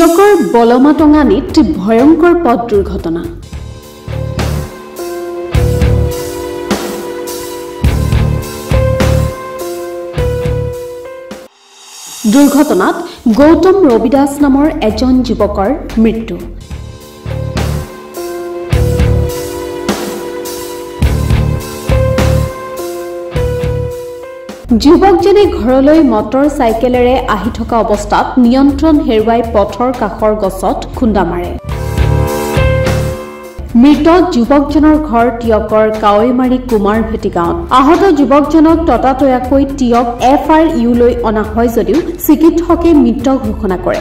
টিয়কৰ বলমাটঙানীত ভয়ংকৰ পথ দুৰ্ঘটনা। দুৰ্ঘটনাত গৌতম ৰবিদাস নামৰ এজন যুৱকৰ মৃত্যু। যুৱকজনে ঘৰলৈ মটৰ চাইকেলেৰে আহি থকা অৱস্থাত নিয়ন্ত্ৰণ হেৰুৱাই পথৰ কাষৰ গছত খুন্দা মাৰে। মৃত যুৱকজনৰ ঘৰ টিয়কৰ কাৱৈমাৰী কুমাৰভেটি গাঁৱত। আহত যুৱকজনক ততাতৈয়াকৈ টিয়ক FRU-লৈ অনা হয় যদিও চিকিৎসকে মৃত ঘোষণা কৰে।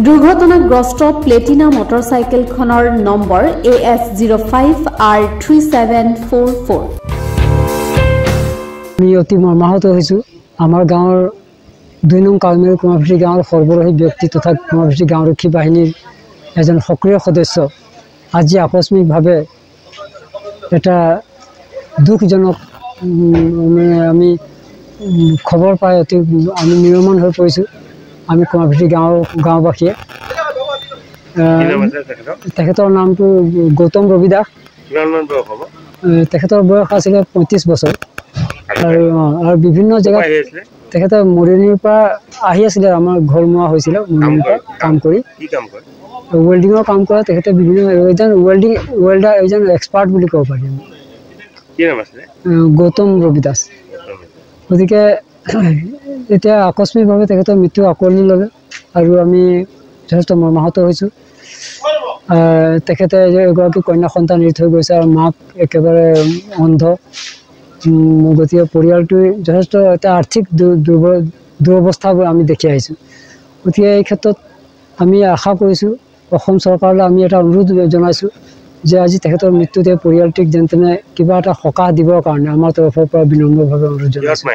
দুৰ্ঘটনাগ্ৰস্ত প্লেটিনা মটৰচাইকেলখনৰ নম্বৰ AS05R3744। আমি অতি মৰ্মাহত হৈছোঁ। আমাৰ গাঁৱৰ ২ নং কাৱৈমাৰী কুমাৰভেটি গাঁৱৰ সৰ্বৰহী ব্যক্তি তথা কুমাৰভেটি গাঁওৰক্ষী বাহিনীৰ এজন সক্ৰিয় সদস্য আজি আকস্মিকভাৱে এটা দুখজনক আমি খবৰ পাই অতি আমি নিৰমন হৈ পৰিছোঁ। আমি কুমাৰভেটি গাঁওবাসীয়ে তেখেতৰ নামটো গৌতম ৰবিদাস। তেখেতৰ বয়স আছিলে ৩৫ বছৰ আৰু বিভিন্ন জেগাত তেখেতে মৰিয়নিৰ পৰা আহি আছিলে। আমাৰ ঘৰ মোৱা হৈছিলে মৰিয়নিৰ পৰা কাম কৰি ৱেল্ডিঙৰ কাম কৰা। তেখেতে বিভিন্ন এজন ৱেল্ডাৰ এজন এক্সপাৰ্ট বুলি ক'ব পাৰি। গৌতম ৰবিদাস। গতিকে এতিয়া আকস্মিকভাৱে তেখেতৰ মৃত্যু আকোৱালি ল'লে আৰু আমি যথেষ্ট মৰ্মাহত হৈছোঁ। তেখেতে এগৰাকী কন্যা সন্তান এৰি থৈ গৈছে আৰু মাক একেবাৰে অন্ধ। গতিকে পৰিয়ালটোৱে যথেষ্ট এটা আৰ্থিক দুৰৱস্থাবোৰ আমি দেখি আহিছোঁ। গতিকে এই ক্ষেত্ৰত আমি আশা কৰিছোঁ অসম চৰকাৰলৈ আমি এটা অনুৰোধ জনাইছোঁ যে আজি তেখেতৰ মৃত্যুতে পৰিয়ালটিক যেন তেনে কিবা এটা সকাহ দিবৰ কাৰণে আমাৰ তৰফৰ পৰা বিনম্ৰভাৱে অনুৰোধ জনাইছোঁ।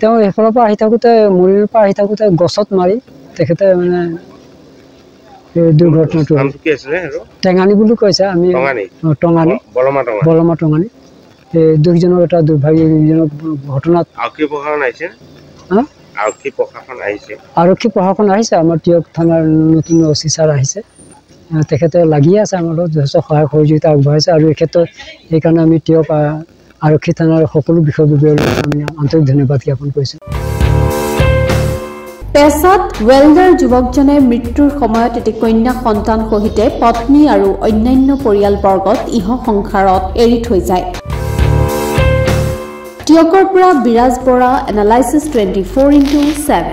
তেওঁ সেইফালৰ পৰা আহি থাকোঁতে মৰিয়নিৰ পৰা আহি থাকোঁতে গছত মাৰি তেখেতে মানে দুৰ্ঘটনাটো টেঙানী বুলি কৈছে। আমি টঙানী বলমা টঙানী। দুখজনক এটা দুৰ্ভাগ্যজনক ঘটনাত আৰক্ষী প্ৰশাসন আহিছে। আমাৰ টিয়ক থানাৰ নতুন OC ছাৰ আহিছে। তেখেতে লাগিয়ে আছে আমাৰ লগত যথেষ্ট সহায় সহযোগিতা আগবঢ়াইছে আৰু এই ক্ষেত্ৰত সেইকাৰণে আমি টিয়ক আৰক্ষী থানাৰ সকলো বিষয়ববীয়ালৈ আমি আন্তৰিক ধন্যবাদ জ্ঞাপন কৰিছোঁ। পেছাত ৱেল্ডাৰ যুৱকজনে মৃত্যুৰ সময়ত এটি কন্যা সন্তান সহিতে পত্নী আৰু অন্যান্য পৰিয়ালবৰ্গত ইহ সংসাৰত এৰি থৈ যায়। টিয়কৰ পৰা বিৰাজ বৰা, এনালাইচিছ 24/7।